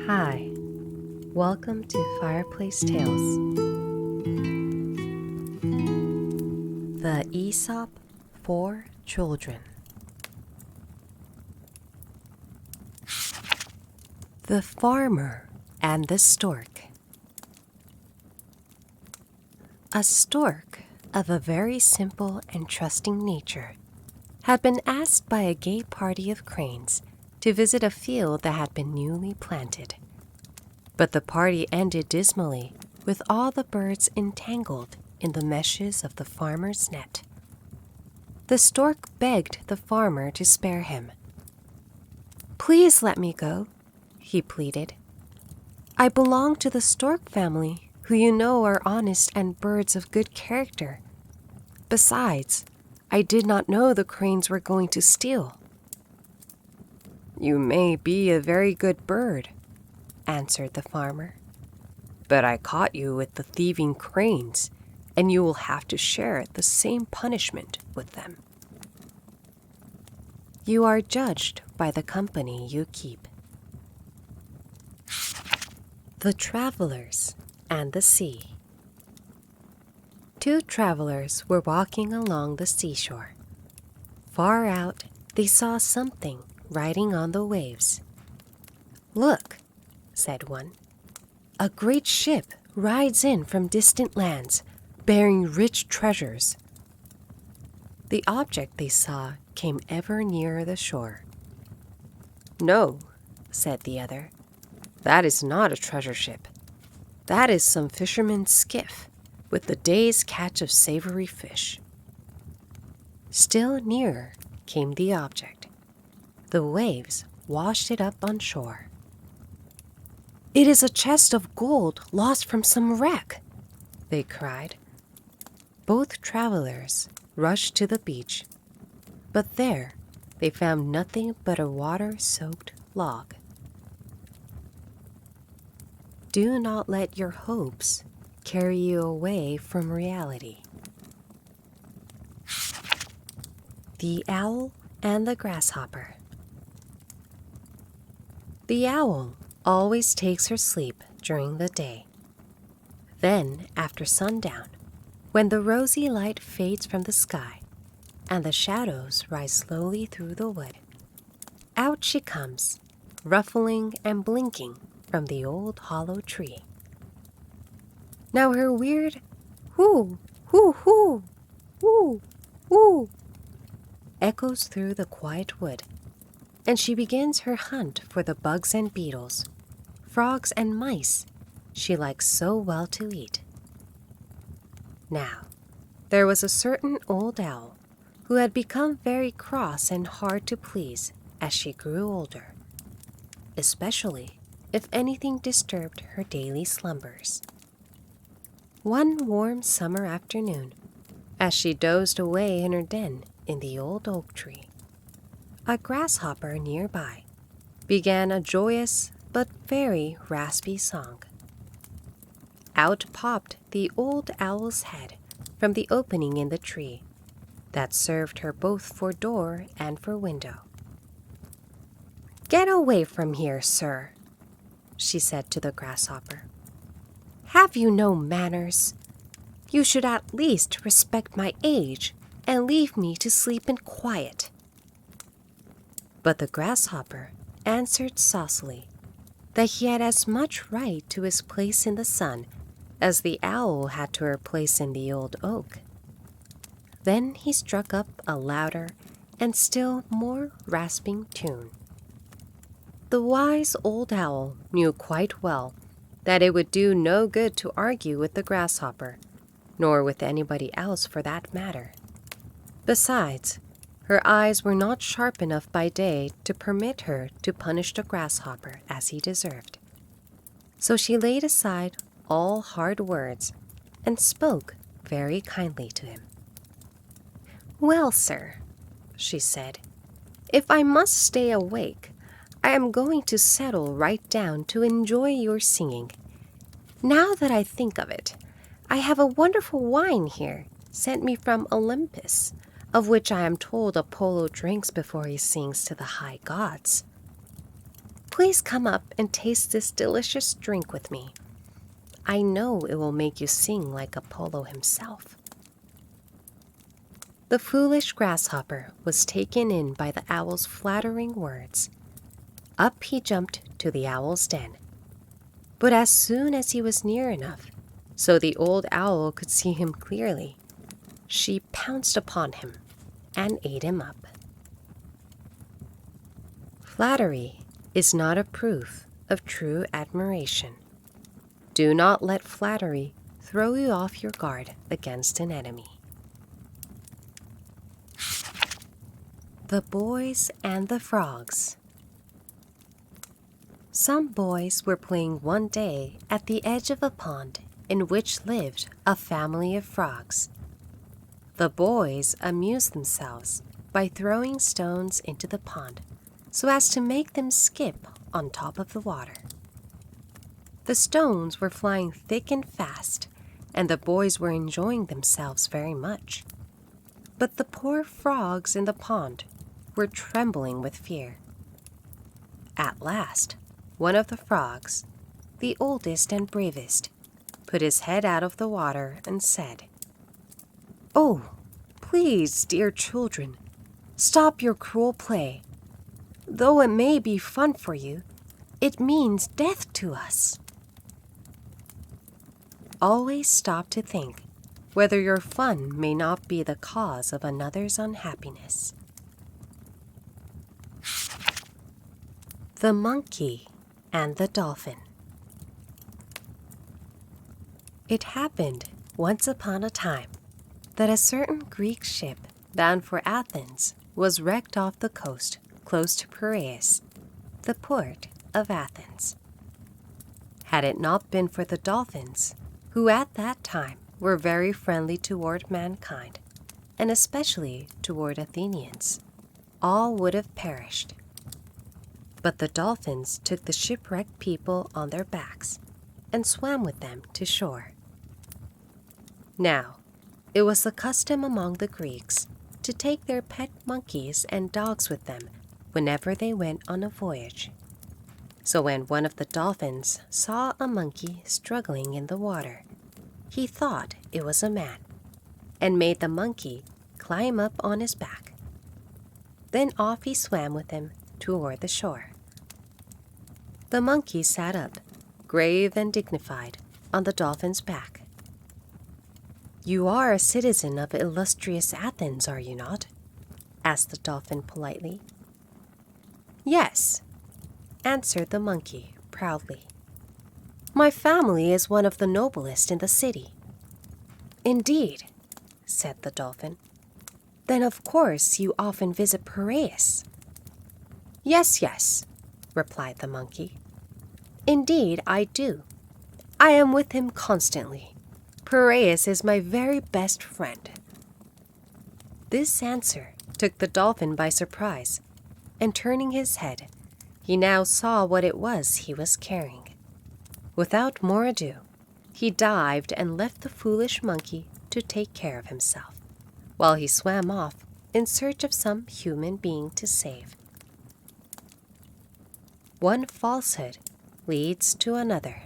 Hi, welcome to Fireplace Tales. The Aesop for Children. The Farmer and the Stork. A stork of a very simple and trusting nature had been asked by a gay party of cranes to visit a field that had been newly planted. But the party ended dismally, with all the birds entangled in the meshes of the farmer's net. The stork begged the farmer to spare him. "Please let me go," he pleaded. "I belong to the stork family, who you know are honest and birds of good character. Besides, I did not know the cranes were going to steal." "You may be a very good bird," answered the farmer, "but I caught you with the thieving cranes, and you will have to share the same punishment with them." You are judged by the company you keep. The Travelers and the Sea. Two travelers were walking along the seashore. Far out, they saw something riding on the waves. "Look," said one. "A great ship rides in from distant lands, bearing rich treasures." The object they saw came ever nearer the shore. "No," said the other, "that is not a treasure ship. That is some fisherman's skiff, with the day's catch of savory fish." Still nearer came the object. The waves washed it up on shore. "It is a chest of gold lost from some wreck," they cried. Both travelers rushed to the beach, but there they found nothing but a water-soaked log. Do not let your hopes carry you away from reality. The Owl and the Grasshopper. The owl always takes her sleep during the day. Then, after sundown, when the rosy light fades from the sky and the shadows rise slowly through the wood, out she comes, ruffling and blinking from the old hollow tree. Now her weird "hoo, hoo, hoo, hoo, hoo" echoes through the quiet wood, and she begins her hunt for the bugs and beetles, frogs and mice she likes so well to eat. Now, there was a certain old owl who had become very cross and hard to please as she grew older, especially if anything disturbed her daily slumbers. One warm summer afternoon, as she dozed away in her den in the old oak tree, a grasshopper nearby began a joyous but very raspy song. Out popped the old owl's head from the opening in the tree that served her both for door and for window. "Get away from here, sir," she said to the grasshopper. "Have you no manners? You should at least respect my age and leave me to sleep in quiet." But the grasshopper answered saucily that he had as much right to his place in the sun as the owl had to her place in the old oak. Then he struck up a louder and still more rasping tune. The wise old owl knew quite well that it would do no good to argue with the grasshopper, nor with anybody else for that matter. Besides, her eyes were not sharp enough by day to permit her to punish the grasshopper as he deserved. So she laid aside all hard words and spoke very kindly to him. "Well, sir," she said, "if I must stay awake, I am going to settle right down to enjoy your singing. Now that I think of it, I have a wonderful wine here, sent me from Olympus, of which I am told Apollo drinks before he sings to the high gods." Please come up and taste this delicious drink with me. I know it will make you sing like Apollo himself." The foolish grasshopper was taken in by the owl's flattering words. Up he jumped to the owl's den. But as soon as he was near enough, so the old owl could see him clearly, she pounced upon him and ate him up. Flattery is not a proof of true admiration. Do not let flattery throw you off your guard against an enemy. The Boys and the Frogs. Some boys were playing one day at the edge of a pond in which lived a family of frogs. The boys amused themselves by throwing stones into the pond so as to make them skip on top of the water. The stones were flying thick and fast, and the boys were enjoying themselves very much. But the poor frogs in the pond were trembling with fear. At last, one of the frogs, the oldest and bravest, put his head out of the water and said, "Oh, please, dear children, stop your cruel play. Though it may be fun for you, it means death to us." Always stop to think whether your fun may not be the cause of another's unhappiness. The Monkey and the Dolphin. It happened once upon a time that a certain Greek ship bound for Athens was wrecked off the coast close to Piraeus, the port of Athens. Had it not been for the dolphins, who at that time were very friendly toward mankind, and especially toward Athenians, all would have perished. But the dolphins took the shipwrecked people on their backs and swam with them to shore. Now, it was the custom among the Greeks to take their pet monkeys and dogs with them whenever they went on a voyage. So when one of the dolphins saw a monkey struggling in the water, he thought it was a man, and made the monkey climb up on his back. Then off he swam with him toward the shore. The monkey sat up, grave and dignified, on the dolphin's back. "You are a citizen of illustrious Athens, are you not?" asked the dolphin politely. "Yes," answered the monkey proudly. "My family is one of the noblest in the city." "Indeed," said the dolphin. "Then of course you often visit Piraeus." Yes, replied the monkey. "Indeed I do. I am with him constantly. Piraeus is my very best friend." This answer took the dolphin by surprise, and turning his head, he now saw what it was he was carrying. Without more ado, he dived and left the foolish monkey to take care of himself, while he swam off in search of some human being to save. One falsehood leads to another.